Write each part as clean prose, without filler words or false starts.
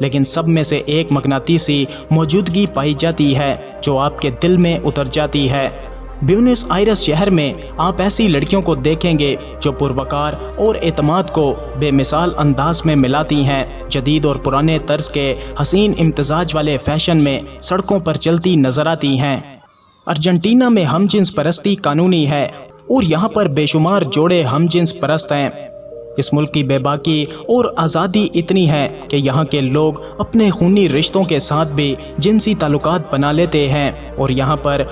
لیکن سب میں سے ایک مغناطیسی موجودگی پائی جاتی ہے جو آپ کے دل میں اتر جاتی ہے۔ بیونس آئرس شہر میں آپ ایسی لڑکیوں کو دیکھیں گے جو پروقار اور اعتماد کو بے مثال انداز میں ملاتی ہیں، جدید اور پرانے طرز کے حسین امتزاج والے فیشن میں سڑکوں پر چلتی نظر آتی ہیں۔ ارجنٹینا میں ہم جنس پرستی قانونی ہے اور یہاں پر بے شمار جوڑے ہم جنس پرست ہیں۔ اس ملک کی بے باکی اور آزادی اتنی ہے کہ یہاں کے لوگ اپنے خونی رشتوں کے ساتھ بھی جنسی تعلقات بنا لیتے ہیں اور یہاں پر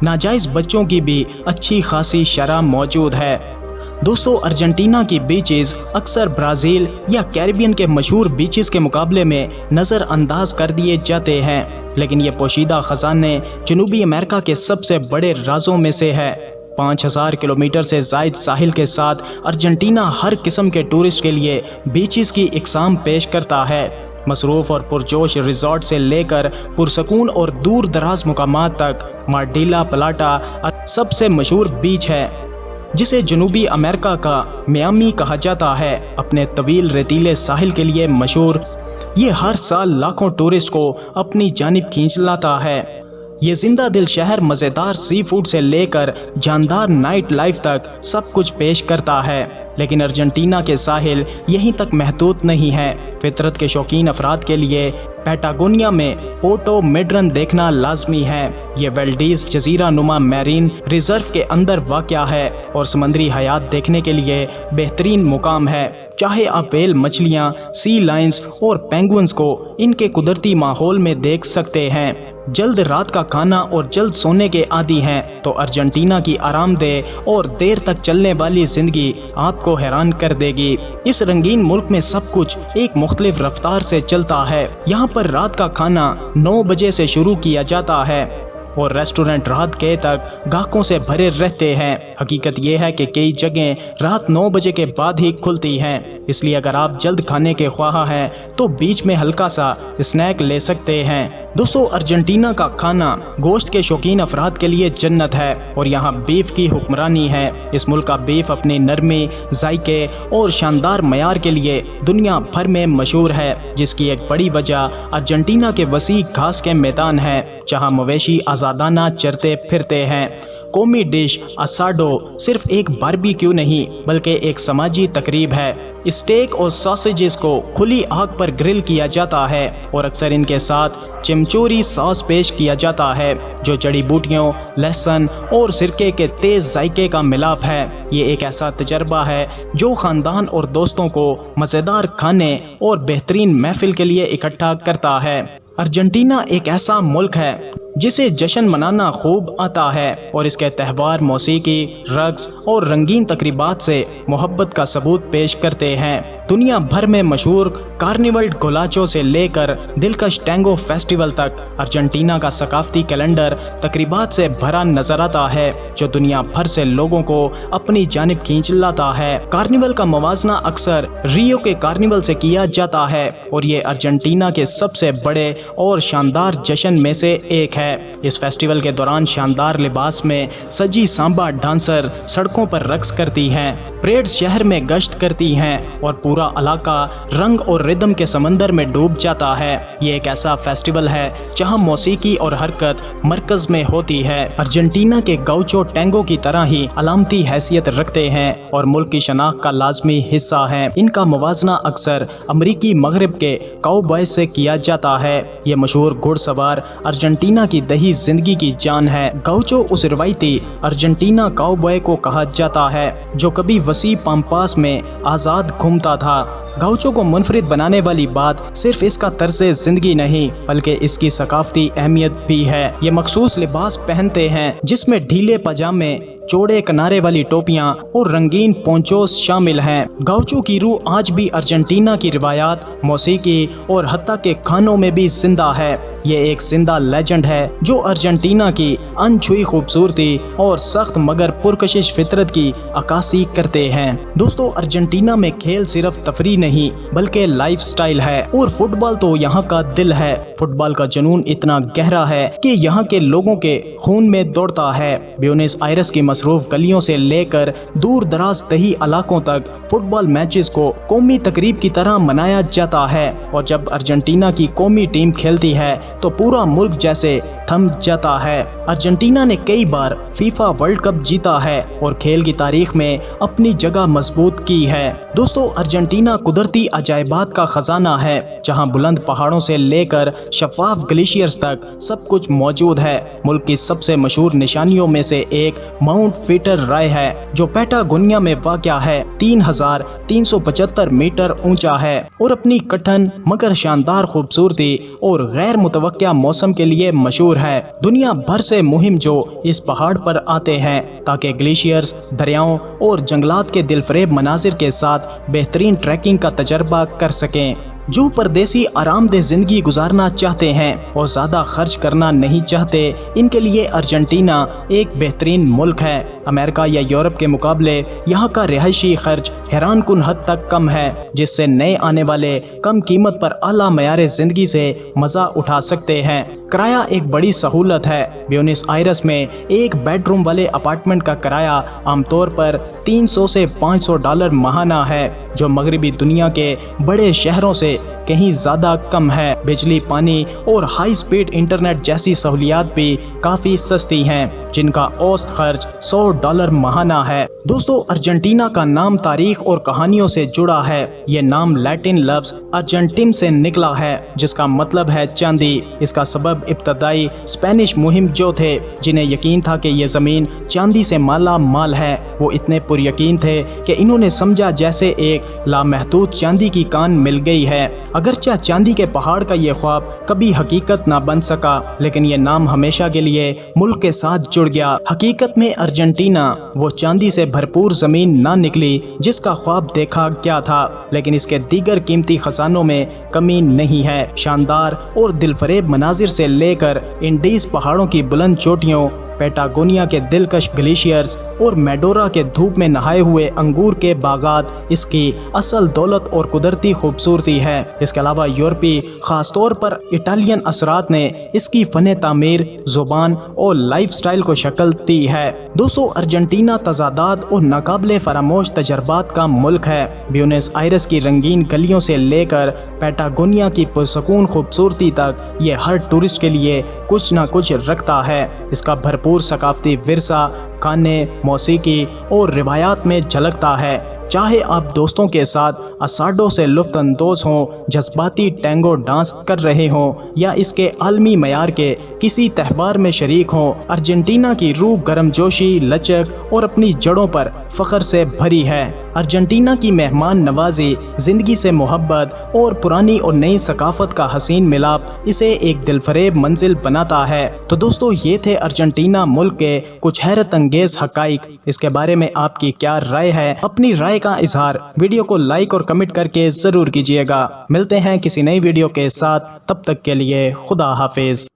ناجائز بچوں کی بھی اچھی خاصی شرح موجود ہے۔ دوستو، ارجنٹینا کی بیچز اکثر برازیل یا کیریبین کے مشہور بیچز کے مقابلے میں نظر انداز کر دیے جاتے ہیں، لیکن یہ پوشیدہ خزانے جنوبی امریکہ کے سب سے بڑے رازوں میں سے ہے۔ 5000 کلومیٹر سے زائد ساحل کے ساتھ ارجنٹینا ہر قسم کے ٹورسٹ کے لیے بیچز کی اقسام پیش کرتا ہے۔ مصروف اور پرجوش ریزورٹ سے لے کر پرسکون اور دور دراز مقامات تک، مار ڈیلا پلاٹا سب سے مشہور بیچ ہے، جسے جنوبی امریکہ کا میامی کہا جاتا ہے، اپنے طویل ریتیلے ساحل کے لیے مشہور۔ یہ ہر سال لاکھوں ٹورسٹ کو اپنی جانب کھینچ لاتا ہے۔ یہ زندہ دل شہر مزیدار سی فوڈ سے لے کر جاندار نائٹ لائف تک سب کچھ پیش کرتا ہے، لیکن ارجنٹینا کے ساحل یہیں تک محدود نہیں ہے۔ فطرت کے شوقین افراد کے لیے پیٹاگونیا میں پورٹو میڈرن دیکھنا لازمی ہے۔ یہ ویلڈیز جزیرہ نما میرین ریزرو کے اندر واقع ہے اور سمندری حیات دیکھنے کے لیے بہترین مقام ہے۔ چاہے آپ ویل مچھلیاں، سی لائنز اور پینگوئنز کو ان کے قدرتی ماحول میں دیکھ سکتے ہیں۔ جلد رات کا کھانا اور جلد سونے کے عادی ہیں تو ارجنٹینا کی آرام دہ اور دیر تک چلنے والی زندگی آپ کو حیران کر دے گی۔ اس رنگین ملک میں سب کچھ ایک مختلف رفتار سے چلتا ہے۔ یہاں پر رات کا کھانا 9 بجے سے شروع کیا جاتا ہے اور ریسٹورنٹ رات کے تک گاہکوں سے بھرے رہتے ہیں۔ حقیقت یہ ہے کہ کئی جگہیں رات 9 بجے کے بعد ہی کھلتی ہیں، اس لیے اگر آپ جلد کھانے کے خواہاں ہیں تو بیچ میں ہلکا سا اسنیک لے سکتے ہیں۔ دوستو، ارجنٹینا کا کھانا گوشت کے شوقین افراد کے لیے جنت ہے اور یہاں بیف کی حکمرانی ہے۔ اس ملک کا بیف اپنی نرمی، ذائقے اور شاندار معیار کے لیے دنیا بھر میں مشہور ہے، جس کی ایک بڑی وجہ ارجنٹینا کے وسیع گھاس کے میدان ہیں جہاں مویشی آزادانہ چرتے پھرتے ہیں۔ قومی ڈش اساڈو صرف ایک باربیکیو نہیں بلکہ ایک سماجی تقریب ہے۔ اسٹیک اور ساسیجز کو کھلی آگ پر گرل کیا جاتا ہے اور اکثر ان کے ساتھ چمچوری ساس پیش کیا جاتا ہے جو جڑی بوٹیوں، لہسن اور سرکے کے تیز ذائقے کا ملاپ ہے۔ یہ ایک ایسا تجربہ ہے جو خاندان اور دوستوں کو مزیدار کھانے اور بہترین محفل کے لیے اکٹھا کرتا ہے۔ ارجنٹینا ایک ایسا ملک ہے جسے جشن منانا خوب آتا ہے اور اس کے تہوار موسیقی، رقص اور رنگین تقریبات سے محبت کا ثبوت پیش کرتے ہیں۔ دنیا بھر میں مشہور کارنیول گولاچو سے لے کر دلکش ٹینگو فیسٹیول تک ارجنٹینا کا ثقافتی کیلنڈر تقریبات سے بھرا نظر آتا ہے جو دنیا بھر سے لوگوں کو اپنی جانب کھینچ لاتا ہے۔ کارنیول کا موازنہ اکثر ریو کے کارنیول سے کیا جاتا ہے اور یہ ارجنٹینا کے سب سے بڑے اور شاندار جشن میں سے ایک ہے۔ اس فیسٹیول کے دوران شاندار لباس میں سجی سامبا ڈانسر سڑکوں پر رقص کرتی ہیں، پریڈز شہر میں گشت کرتی ہیں اور پورا علاقہ رنگ اور ردم کے سمندر میں ڈوب جاتا ہے۔ یہ ایک ایسا فیسٹیول ہے جہاں موسیقی اور حرکت مرکز میں ہوتی ہے۔ ارجنٹینا کے گاؤچو ٹینگو کی طرح ہی علامتی حیثیت رکھتے ہیں اور ملک کی شناخت کا لازمی حصہ ہیں۔ ان کا موازنہ اکثر امریکی مغرب کے کاؤ بوائز سے کیا جاتا ہے۔ یہ مشہور گھڑ سوار ارجنٹینا کی دہی زندگی کی جان ہے۔ گاؤچو اس روایتی ارجنٹینا کاؤ بوائے کو کہا جاتا ہے جو کبھی وسیع پامپاس میں آزاد گھومتا تھا۔ گاؤچو کو منفرد بنانے والی بات صرف اس کا طرز زندگی نہیں بلکہ اس کی ثقافتی اہمیت بھی ہے۔ یہ مخصوص لباس پہنتے ہیں جس میں ڈھیلے پاجامے، چوڑے کنارے والی ٹوپیاں اور رنگین پونچوس شامل ہیں۔ گاؤچو کی روح آج بھی ارجنٹینا کی روایات، موسیقی اور حتیٰ کہ کھانوں میں بھی زندہ ہے۔ یہ ایک زندہ لیجنڈ ہے جو ارجنٹینا کی انچھوئی خوبصورتی اور سخت مگر پرکشش فطرت کی عکاسی کرتے ہیں۔ دوستو، ارجنٹینا میں کھیل صرف تفریح نہیں بلکہ لائف سٹائل ہے، اور فٹ بال تو یہاں کا دل ہے۔ فٹ بال کا جنون اتنا گہرا ہے کہ یہاں کے لوگوں کے خون میں دوڑتا ہے۔ بیونس آئرس کی مصروف گلیوں سے لے کر دور دراز دیہی علاقوں تک فٹ بال میچز کو قومی تقریب کی طرح منایا جاتا ہے، اور جب ارجنٹینا کی قومی ٹیم کھیلتی ہے تو پورا ملک جیسے تھم جاتا ہے۔ ارجنٹینا نے کئی بار فیفا ورلڈ کپ جیتا ہے اور کھیل کی تاریخ میں اپنی جگہ مضبوط کی ہے۔ دوستو، ارجنٹینا قدرتی عجائبات کا خزانہ ہے، جہاں بلند پہاڑوں سے لے کر شفاف گلیشیئرز تک سب کچھ موجود ہے۔ ملک کی سب سے مشہور نشانیوں میں سے ایک ماؤنٹ فیٹر رائے ہے، جو پیٹاگونیا میں واقع ہے۔ 3375 میٹر اونچا ہے اور اپنی کٹھن مگر شاندار خوبصورتی اور غیر متوقع موسم کے لیے مشہور ہے۔ دنیا بھر سے مہم جو اس پہاڑ پر آتے ہیں تاکہ گلیشیئرز، دریاؤں اور جنگلات کے دلفریب مناظر کے ساتھ بہترین ٹریکنگ کا تجربہ کر سکیں۔ جو پردیسی آرام دہ زندگی گزارنا چاہتے ہیں اور زیادہ خرچ کرنا نہیں چاہتے، ان کے لیے ارجنٹینا ایک بہترین ملک ہے۔ امریکہ یا یورپ کے مقابلے یہاں کا رہائشی خرچ حیران کن حد تک کم ہے، جس سے نئے آنے والے کم قیمت پر اعلیٰ معیار زندگی سے مزہ اٹھا سکتے ہیں۔ کرایہ ایک بڑی سہولت ہے۔ بیونس آئرس میں ایک بیڈ روم والے اپارٹمنٹ کا کرایہ عام طور پر $300 سے $500 ماہانہ ہے، جو مغربی دنیا کے بڑے شہروں سے کہیں زیادہ کم ہے۔ بجلی، پانی اور ہائی سپیڈ انٹرنیٹ جیسی سہولیات بھی کافی سستی ہیں، جن کا اوسط خرچ $100 ماہانہ ہے۔ دوستو، ارجنٹینا کا نام تاریخ اور کہانیوں سے جڑا ہے۔ یہ نام لیٹن لفظ ارجنٹم سے نکلا ہے، جس کا مطلب ہے چاندی۔ اس کا سبب ابتدائی اسپینش مہم جو تھے، جنہیں یقین تھا کہ یہ زمین چاندی سے مالا مال ہے، وہ اتنے پر یقین تھے کہ انہوں نے سمجھا جیسے ایک لامحدود چاندی کی کان مل گئی ہے۔ اگرچہ چاندی کے پہاڑ کا یہ خواب کبھی حقیقت نہ بن سکا، لیکن یہ نام ہمیشہ کے لیے ملک کے ساتھ جڑ گیا۔ حقیقت میں ارجنٹینا وہ چاندی سے بھرپور زمین نہ نکلی جس کا خواب دیکھا گیا تھا، لیکن اس کے دیگر قیمتی خزانوں میں کمی نہیں ہے۔ شاندار اور دلفریب مناظر سے لے کر انڈیز پہاڑوں کی بلند چوٹیوں، پیٹاگونیا کے دلکش گلیشیئرز اور میڈورا کے دھوپ میں نہائے ہوئے انگور کے باغات اس کی اصل دولت اور قدرتی خوبصورتی ہے۔ اس کے علاوہ یورپی، خاص طور پر اٹالین اثرات نے اس کی فن تعمیر، زبان اور لائف سٹائل کو شکل دی ہے۔ دوستو، ارجنٹینا تضادات اور ناقابل فراموش تجربات کا ملک ہے۔ بیونس آئرس کی رنگین گلیوں سے لے کر پیٹاگونیا کی پرسکون خوبصورتی تک، یہ ہر ٹورسٹ کے لیے کچھ نہ کچھ رکھتا ہے۔ اس کا بھرپور ثقافتی ورثہ کھانے، موسیقی اور روایات میں جھلکتا ہے۔ چاہے آپ دوستوں کے ساتھ اساڈو سے لطف اندوز ہوں، جذباتی ٹینگو ڈانس کر رہے ہوں یا اس کے عالمی معیار کے کسی تہوار میں شریک ہوں، ارجنٹینا کی روح گرم جوشی، لچک اور اپنی جڑوں پر فخر سے بھری ہے۔ ارجنٹینا کی مہمان نوازی، زندگی سے محبت اور پرانی اور نئی ثقافت کا حسین ملاپ اسے ایک دلفریب منزل بناتا ہے۔ تو دوستو، یہ تھے ارجنٹینا ملک کے کچھ حیرت انگیز حقائق۔ اس کے بارے میں آپ کی کیا رائے ہے؟ اپنی رائے کا اظہار ویڈیو کو لائک اور کمنٹ کر کے ضرور کیجیے گا۔ ملتے ہیں کسی نئی ویڈیو کے ساتھ، تب تک کے لیے خدا حافظ۔